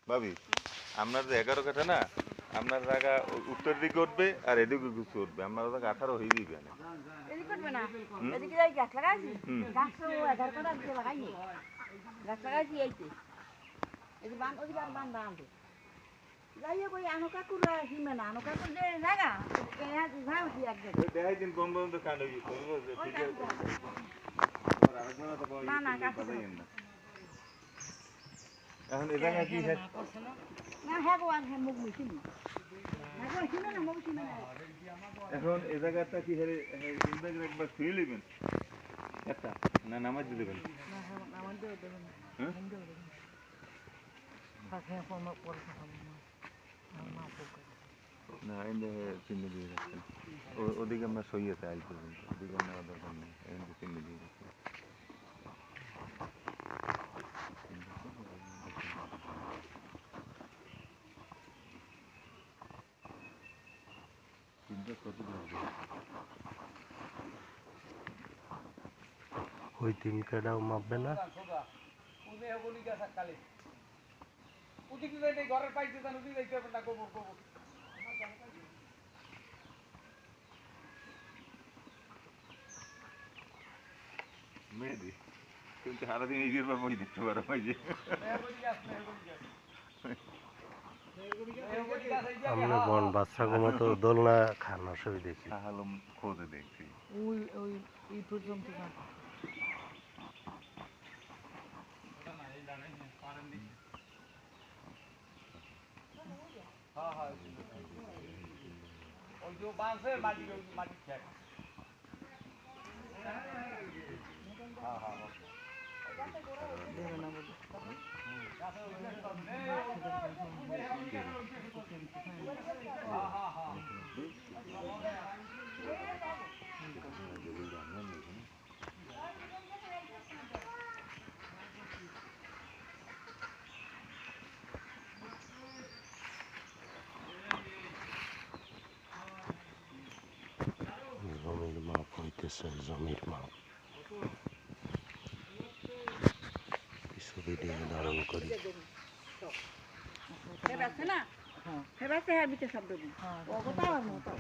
ভাবি আপনার যে 11 কাঠা না আপনার জায়গা উত্তর দিকে উঠবে আর এদিকে কিছু উঠবে আপনার জায়গা 18 হয়ে যাবে না এদিকে উঠবে না এদিকে যাই গাছ লাগাইছি গাছ তো 11 কাঠা দিকে লাগাইনি গাছ লাগাইছি এইতে এই যে বান ওদিকে আর বান বাঁধে যাইয়ে কই আনো কাকুরা হিমে না আনো কাকুর যে জায়গা এয়া যাও কি একদম দেখাই দিন কোন পর্যন্ত কাণ্ড কি করবো যে ঠিক আছে না না কাকু এখন এই জায়গা কি না হ্যাঁ গো আর মুখ মিশিন না গো হিমে না মুখ হিমে না এখন এই জায়গাটা কি হেরে ইনভাইট একবার ফিরে নেবেন একটা না নামাজ দিয়ে দেবেন না নামাজ দিয়ে দেবেন না এনে চিহ্ন দিয়ে রাখছেন ওদিকে আমরা সই আছে আজ পর্যন্ত ওদিকে নেওয়া দরকার নেই এখানে চিহ্ন দিয়ে রাখছেন ওই তিন কাটাও মাপবে না মেহেদি তুমি তো সারাদিন এই বিয়ের ব্যাপারই দেখতে পারো ভাই যে আমরা বন বাচ্চা কমা তো দোলনা খান সবই দেখি আলম খোঁজে দেখছি ওই ওই এই পর্যন্ত না ওই যে বাঁশে মাটি মাটি খেয়ে দেবে না বলে জমির মাপ হইতেছে জমির মাপ কিছু ভিডিও ধারণ করি আছে না ফেরাতে হ্যাঁ বিতে শব্দ দিন ও কথা আর মতো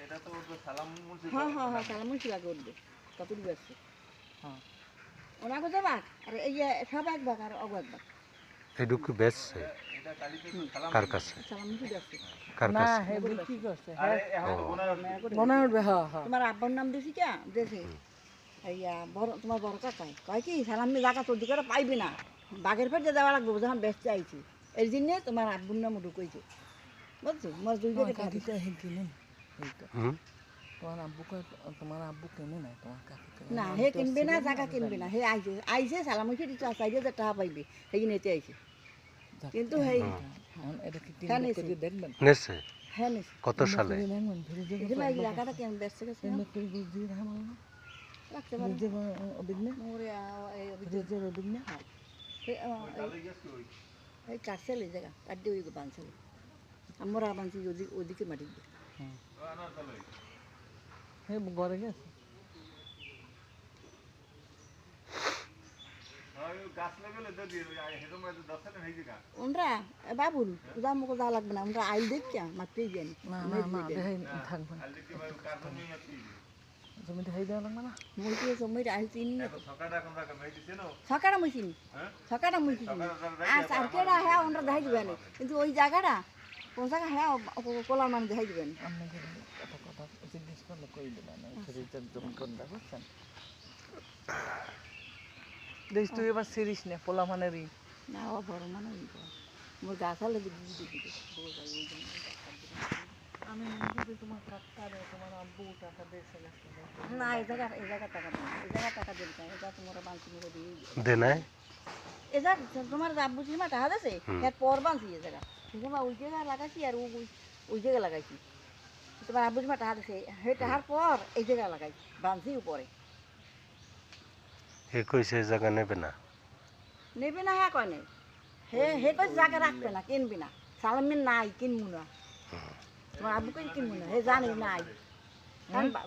এটা তো সালাম মুর্শিদ হ্যাঁ হ্যাঁ হ্যাঁ সালাম মুর্শিদ আগে উঠবে কতটুকু আছে হ্যাঁ ওনাকে যাবা আর এই সব একবার আর অগ একবার এটুকু বেচছে কার কাছে সালাম মুর্শিদ আছে কার কাছে হ্যাঁ কি করছে আরে এখন মনে উঠবে হ্যাঁ হ্যাঁ তোমার আব্বার নাম দিছি কে দেখে এইয়া বড় তোমার বড় কাকাই কয় কি সালামি জায়গা তোর দিকে পাইবি না বাঘের ফেটে যাওয়া লাগবে যখন বেচতে আইছি এই জন্যে তোমার আব্বুর নাম ঢুকাইছে বুঝছো তোমার দুই দিকে কাকিটা হে কিনে হুম তোমার আব্বু কিনে না তোমার কাকি না হে কিনবে না জায়গা কিনবে না হে আইছে আইছে সালামি ফেটে চাইছে যে টাকা পাইবে সেই নেতে আইছে কিন্তু হেই এটা কি হ্যাঁ তিন করে দেখবেন নেছে হ্যাঁ নিস কত সালে দেখবেন ফিরে যে এই এই জায়গাটা কেন বেচতে গেছে এমনি করে বুঝি রাখা রাখতে পারে যে অভিজ্ঞ মোরে এই যে অভিজ্ঞ এই কাটছেলে জায়গা কাট দিয়ে ওই বানছেলে আমরা বানছি ওদিকে মাটি দিয়ে হে ঘরে গেছে গাছ লাগালে তো দিয়ে হেদম রাতে 10 টাকা হয়ে যায় ওনরা বাবুল যা মুখ যা লাগবে না ওনরা আইল দেখিয়া মাত্রই জানি না না না দেখাই থাকবে আর দেখি ভাই কার জন্য মাটি জমি দেখাই দেওয়া লাগবে না মই কি সময় আইল তিন এত সকাটা কোন জায়গা মেই দিছে না সকাটা মইছিন হ্যাঁ সকাটা মইছিন আর সারকেরা হ্যাঁ ওনরা দেখাই দিবেন কিন্তু ওই জায়গাটা কোন জায়গা হ্যাঁ কোলার মানে দেখাই দিবেন আপনাকে কথা কথা জিজ্ঞেস করলে কই দেবে না শরীরটা জমি কোনটা বুঝছেন দেখ তুই এবার সিরিস নে পোলা মানেরই না ও বড় মানে মোর গাছ আলে দিবি আমি মনে করি তোমার কাকারে তোমার আব্বু টাকা দিয়েছে না এই জায়গা টাকা দেন এই জায়গা টাকা দেন এটা তোমার বানছি মুখে দিয়ে দে নাই এই জায়গা তোমার আব্বু সিমা টাকা আছে এর পর বানছি এই জায়গা ঠিক আছে ওই জায়গা লাগাইছি আর ওই জায়গা লাগাইছি তোমার আব্বু সিমা টাকা আছে সেই টাকার পর এই জায়গা লাগাইছি বানছি উপরে হে কইছে এই জায়গা নেবে না নেবে না হ্যাঁ কয় নেই হে কই জায়গা রাখবে না কিনবি না সালামিন নাই কিনবো না তোমার আব্বু কই কিনবো না হে জানি নাই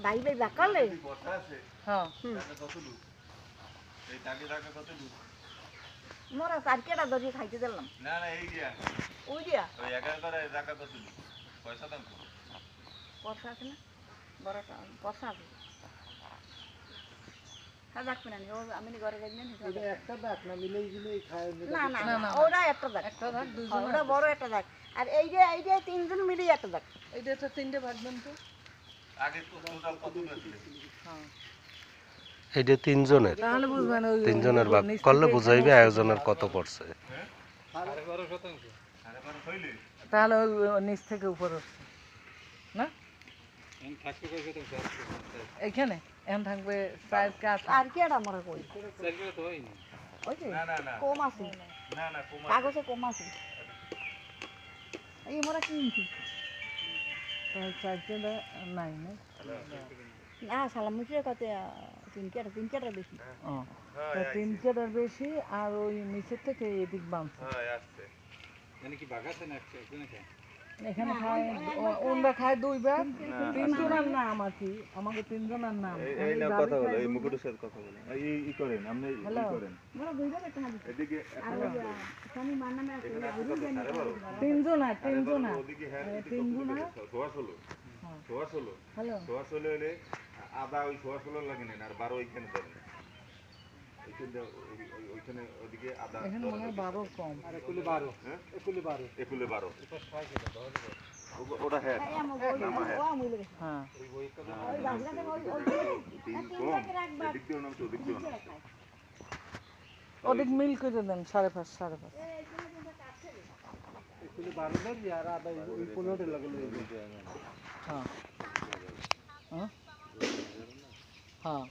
ভাই ভাই ব্যাক করলে বর্ষা আছে হ্যাঁ কত দূর এই টাকে কত দূর মোরা চার কেটা ধরে খাইতে দিলাম না না এই দিয়া ওই দিয়া ওই 11 করে টাকা কত দিবি পয়সা দাম তো পয়সা আছে না বড়টা পয়সা আছে হ্যাঁ দেখবে না আমি ঘরে যাই না একটা দাগ না মিলেই গিলেই খায় না না না ওরা একটা দাগ ওরা বড় একটা দাগ আর এই যে তিনজন মিলে একটা দাগ এইটা তো 3টে ভাগ দেন তো আগে তো টোটাল কত বেচলে এইটা তিনজনের তাহলে বুঝবেন ওই তিনজনের ভাগ করলে বুঝাইবে আয়োজনের কত পড়ছে। 12.5% আরে বার হইলে তাহলে ওই নিচ থেকে উপর উঠছে না এখন থাকতে কয় শতাংশ এইখানে এখন থাকবে 4 কাজ আর কেটা মোরা কই চাকরি তো হয়নি ওই যে না না না কম আছে না না কম কাগজে কম আছে এই মোরা কিনছি 4টা নাই না না সালাম মুচিয়ে কত তিন কেটা বেশি ও তা 3টার বেশি আর ওই নিচের থেকে এদিক বামছে হ্যাঁ আসছে মানে কি বাগাছে না একজনে খায় এখানে খায় ওনরা খায় 2 ভাগ তিনজনের নাম আছে আমাকে তিনজনের নাম এই না কথা বলো এই মুকুটের সাথে কথা বলো এই করেন আপনি ই করেন মোরা দুই ভাগে টাকা দিছি এদিকে আর স্বামী মার নামে আছে তিনজন ওদিকে হ্যাঁ তিনজনা সোয়া ষোলো হ্যালো সোয়া ষোলো হলে আদা ওই সোয়া ষোলো লাগে না আর 12 ওইখানে ধরেন ওইখানে ওদিকে আদা এখানে মনে হয় 12 কম আর একুলে 12 হ্যাঁ একুলে 12 একুলে 12 এটা 6 কেজি তাহলে ওটা হ্যাঁ হ্যাঁ ওই বই কত তিন কম এদিক দিয়ে নাম তো ওদিক দিয়ে নাম ওদিক মিল করে দেন 5.5 একুলে 12 দেন আর আদা ওই 15 লাগে হ্যাঁ হ্যাঁ হ্যাঁ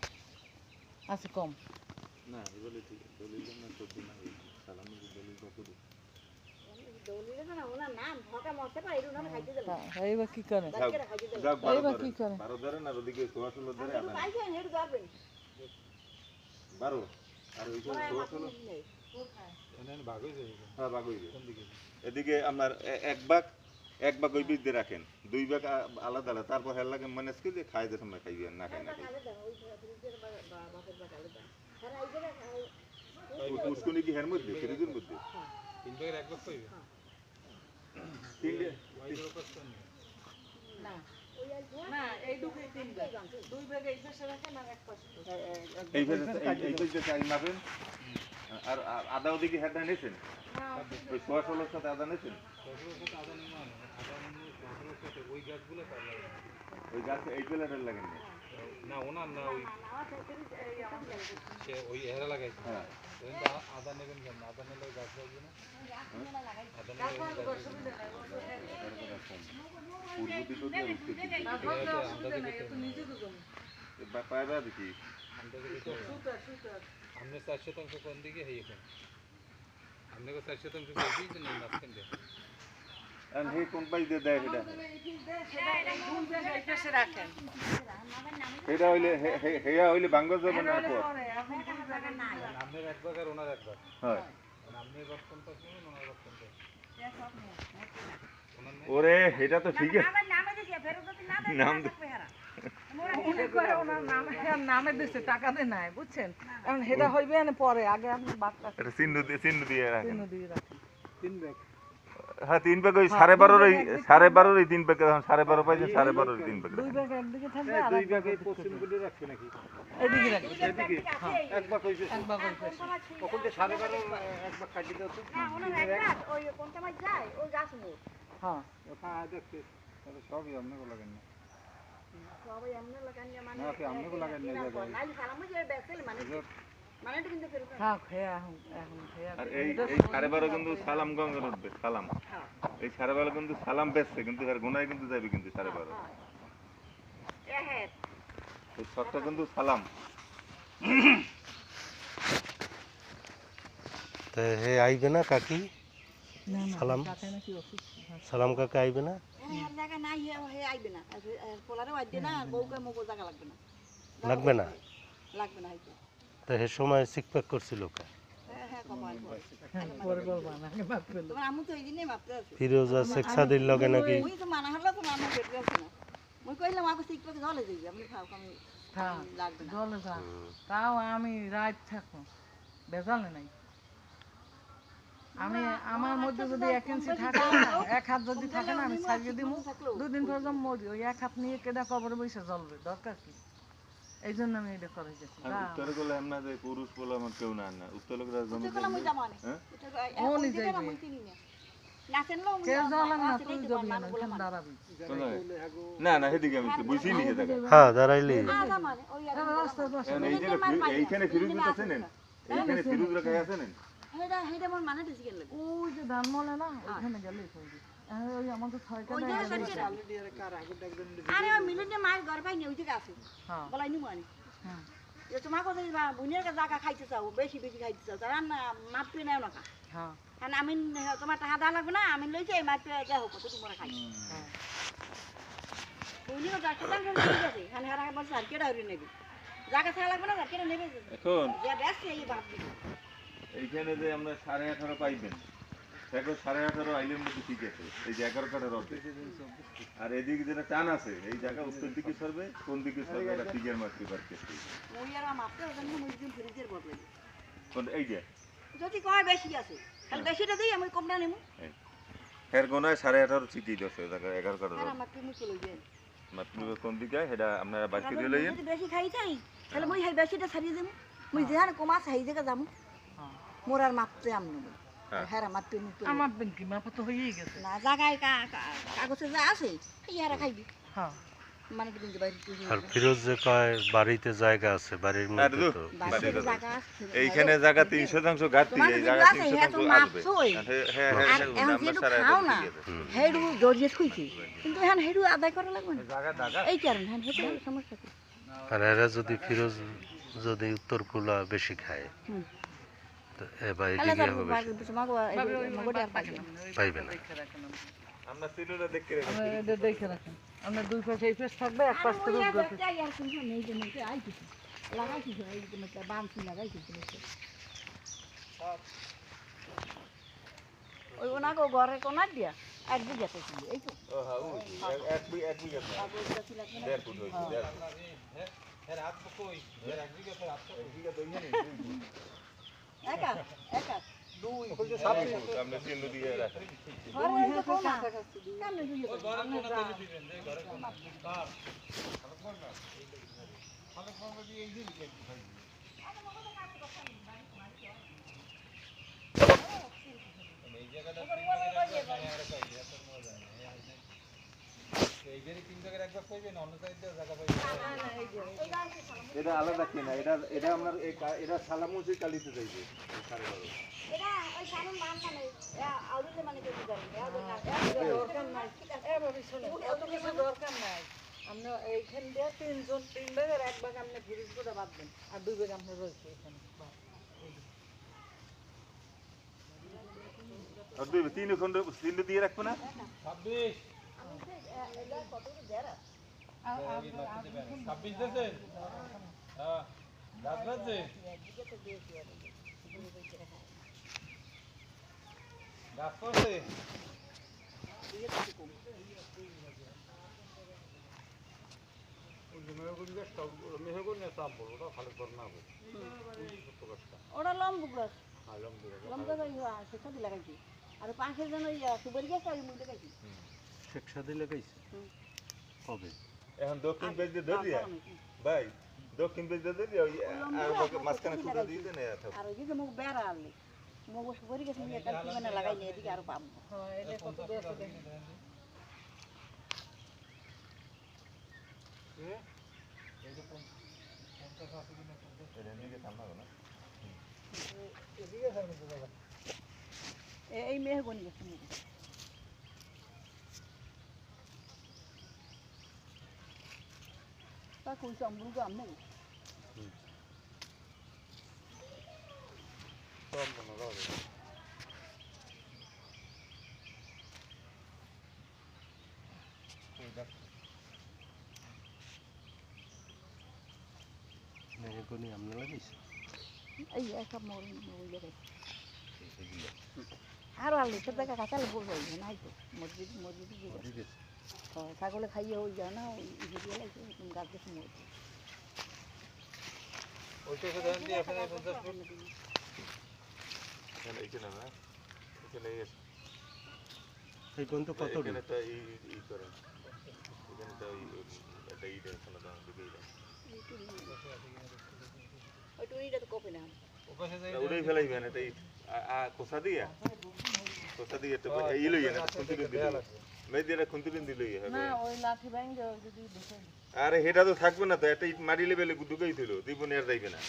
আছে কম না এগুলো ঠিক দলিল না সত্যি না সালামি দলিল কত এইবার কি করে যাক এইবার কি করে 12 ধরেন আর ওদিকে সোয়া ষোলো ধরে আদা 12 আর ওই সোয়া ষোলো এখানে ভাগ হয়ে যাবে হ্যাঁ ভাগ হইবে কোন দিকে এদিকে আপনার এক ভাগ ওই বীজ দিয়ে রাখেন 2 ভাগ আলাদা আলাদা তারপর হেল লাগে মানে স্কিলে খাই যে সময় খাইবেন না খাই না উস্কুনি কি হের মধ্যে ফ্রিজের মধ্যে 3 ভাগের 1 ভাগ পাইবে তিনটে ওই যে কষ্ট নেই না এই দুটোই 3 ভাগ 2 ভাগ এই পাশে রাখেন আর এক পাশে এই ফেজে চাই মাপেন আর আদা ওদিকে হেড নিয়েছেন ওই সোয়া ষোলোর সাথে আদা নিয়েছেন সরকারের সাথে আদা নিয়ে আদা নিয়ে সরকারের সাথে ওই গাছগুলো কাজ লাগে ওই গাছে এই পেলারের লাগেন না ওনার না ওই সে ওই এরা লাগাইছে হ্যাঁ আদা নেবেন কেন আদা নিলে ওই গাছ লাগবে না আদা নিলে পূর্ব দিক দিয়ে উত্তর দিকে পায়রা দেখি हमने 4% কোন দিকে है এখন हमने को 4% বেশি যে নেই মাঝখান দিয়ে আর হে কোন পাই দিয়ে দেয় এটা হইলে হেয়া হইলে বাঙ্গা যাবে না পর আপনার এক ভাগ আর ওনার এক ভাগ হয় আপনি ভাগ কোনটা শুনুন ওনার ভাগ কোনটা ওরে এটা তো ঠিক আছে নাম ওনার নামে দিচ্ছে টাকা দেয় নাই বুঝছেন এখন সেটা হইবে না পরে আগে আপনি বাচ্চা এটা চিহ্ন দিয়ে রাখেন দিয়ে রাখেন 3 ভাগ হ্যাঁ 3 ভাগ ওই 12.5 এই 3 ভাগ এখন 12.5 পাইছে 12.5 এই 3 ভাগ 2 ভাগ একদিকে থাকবে আর 2 ভাগে পশ্চিম গুলি রাখছে নাকি এদিকে রাখবে এদিকে এক ভাগ হইছে এক ভাগ হইছে কখন যে 12.5 এক ভাগ কাটি দাও তো হ্যাঁ হ্যাঁ দেখতে তাহলে সবই আপনাকে লাগেন না না কি আপনাকে লাগেন না হ্যাঁ খেয়া এখন খেয়া আর এই 12.5 কিন্তু সালাম গঙ্গা উঠবে সালাম এই 12.5 কিন্তু সালাম বেচছে কিন্তু এর গুনায় কিন্তু যাবে কিন্তু 12.5 এই শর্টটা কিন্তু সালাম তো হে আইবে না কাকি না সালাম কাকে নাকি অসুস্থ সালাম কাকা আইবে না লাগবে না তো হে সময় সিকপ্যাক করছিল কা পরে বলবা না আগে বাপ পেল ফিরোজা শেখ সাদির লগে নাকি হ্যাঁ জলে যা তাও আমি রাত থাকো বেজালে নাই আমি আমার মধ্যে যদি 1 ইঞ্চি থাকে না, 1 হাত যদি থাকে না, আমি ছাড়িয়ে দিব। 2 দিন পর যখন মরি, ওই 1 হাত নিয়ে কেডা কবরে বসে জ্বলবে, দরকার কি? এই জন্য আমি এটা করে গেছি। আর উত্তরে গেলে আমরা যে পুরুষ বলে আমার কেউ না না উত্তর লোকরা জমি হ্যাঁ কেউ জ্বলান না, তুই যাবি না, ওইখানে দাঁড়াবি। না না সেদিকে আমি তো বুঝি নি এটা হ্যাঁ দাঁড়াইলি রাস্তার পাশে এইখানে ফিরুজ আছে নেন এইখানে ফিরুজ রাখা আছে নেন ওই যে ধানমলে না, ওইখানে গেলেই পাবি। ওই আমাদের 6টা আরে ওই মিলিনে মায়ের ঘর পাই ওই দিকে আছে হ্যাঁ বলাই নি মানি হ্যাঁ যে তোমার কথা বুনিয়ার জায়গা খাইতে চাও বেশি বেশি খাইতে চাও তারা না মাপতে নেও না হ্যাঁ কারণ আমি তোমার টাকা দেওয়া লাগবে না আমি লইছি এই মাপতে দেওয়া কত তোমরা খাই হ্যাঁ বুনিও যাকে দাম ঠিক আছে খালি হারা বলছে আর কেডা হইরে নেবে জায়গা ছাড়া লাগবে না কেডা নেবে এখন যে ব্যস্ত এই বাপ দিবে এইখানে যে আমরা 18.5 পাইবেন দেখো 18.5 আইলের মধ্যে ঠিক আছে এই যে 11 কাটার অর্ধেক আর এদিকে যেটা টান আছে এই জায়গা উত্তর দিকে সরবে কোন দিকে সরবে এটা ফিগার মারতে পারছে ওই আর মাপতে ওখানে মুই দিন ফ্রিজের বদলে কোন এই যে যদি কয় বেশি আছে তাহলে বেশিটা দিই আমি কমটা নেবো এর গোনায় 18.5 চিটি দছে জায়গা 11 কাটার আর আমার তুমি চলে যাই মাত্র কোন দিকে এটা আপনারা বাকি দিয়ে লইয়েন যদি বেশি খাই যাই তাহলে মুই হাই বেশিটা ছাড়িয়ে দেবো মুই যেখানে কমা চাই জায়গা যাবো হ্যাঁ মোর আর মাপতে আমি নেবো হ্যাঁ মাপতে নিতে আমার বেঙ্কি মাপা তো হয়েই গেছে না জায়গায় কাগজে যা আছে এই হারা খাইবি হ্যাঁ মানে কি দিন বাইরে আর ফিরোজ যে কয় বাড়িতে জায়গা আছে বাড়ির মধ্যে তো বাইরে জায়গা আছে এইখানে জায়গা 300 ঘাটতি তোমার এই যদি জায়গা আছে 300 হ্যাঁ তো মাপছই হ্যাঁ আর এখন যেটু খাও না হেডু দরিয়ে থুইছি কিন্তু এখন হেডু আদায় করা লাগবে না এই কারণে হ্যাঁ হেডু সমস্যা কি আর এরা যদি ফিরোজ যদি উত্তরকুলা বেশি খায় তো এবার তাহলে এদিকে তো হবে বেশি মগডে আর পাইবে না পাইবে না আমরা সিলুটা দেখতে রেখে আমরা এটা দেখে রাখেন আমরা দুই পাশে এই পাশ থাকবে এক পাশ থেকে উঠবে। ওই ওনাকে ঘরে কোনার দিয়া এক বিঘাতে ছিল এই তো ও হ্যাঁ ওই এক বিঘা না 1.5 ফুট হইছে 1.5 ফুট এর হাত কই এর এক বিঘা তো হাত এক বিঘা তো ইয়ে নেই একা একা দুই ওই যে সামনে আমরা তিন দিয়ে রাখি ঘরে এই তো কোনা কেমনে দুই ওই ঘরে কোনা তেলে দিবেন যে ঘরে কোনা কার এই জায়গাটা এই যে 3 জায়গায় একবার কইবেন অন্য সাইডে জায়গা পাইবেন এটা আলাদা কিনা এটা আমরা এটা সালামুজি কালিতে যাইবে 12.5 এটা ওই সামনে মান মানে আউরিতে মানে কিছু করেন দরকার নাই এভাবে শুনে অত কিছু দরকার নাই আমরা এইখান দিয়ে 3 ভাগের 1 ভাগ আপনি ফ্রিজ করে বাদ দেন আর 2 ভাগ আপনি রয়েছে এখানে আর দুই তিন খন্ড তিন দিয়ে রাখবো না 26 26 দেন হ্যাঁ রাজরাজ যে গাছ করছে ওটা লম্বু গাছ লম্বু গাছ সেটা লাগাইছি আর পাশের জন্য সুপারি গাছ ওই মধ্যে লাগাইছি শেখ সাদি লাগাইছে কবে এখন দক্ষিণ পেজ দিয়ে ধরি ভাই দক্ষিণ পেজ দিয়ে ধরি ওই মাঝখানে খুঁজে দিয়ে দেন আর ওই যে মুখ বেড়া আনলি মুখ সুপারি গাছ নিয়ে একটা মানে লাগাই নিয়ে এদিকে আরো পাবো হ্যাঁ এটা কত আছে দেখেন এই মেহগনি গাছ তা কই সম্বুল গাম নেই মেহগনি আপনি লাগাইছে এই সব মরে লাগাই আরো আলু তো দেখা কাঁচালে বলবো নাই তো মসজিদ ছাগলে খাইয়ে হয়ে যায় না ভিডিও লাগছে গাছ দেখে মরছে ওইটা দেন দিয়ে এখানে 50 ফুট এইখানে না এখানে এই পর্যন্ত কত এখানে একটা ই করেন এখানে একটা একটা ই দেন শোনা দাও দিকেই দাও ওই টুনিটা তো কপে না ওপাশে যাই উড়েই ফেলাইবেন এটা কোসা দিয়ে একটা ই লইয়েন একটা খুন্তি দিলে মেয়েদের খুন্তি দিলেই হবে না ওই লাঠি ভাঙে যদি দেখে আরে হেটা তো থাকবে না তো একটা ইট মারি লেভেলে ঢুকেই ছিল জীবনে আর যাইবে না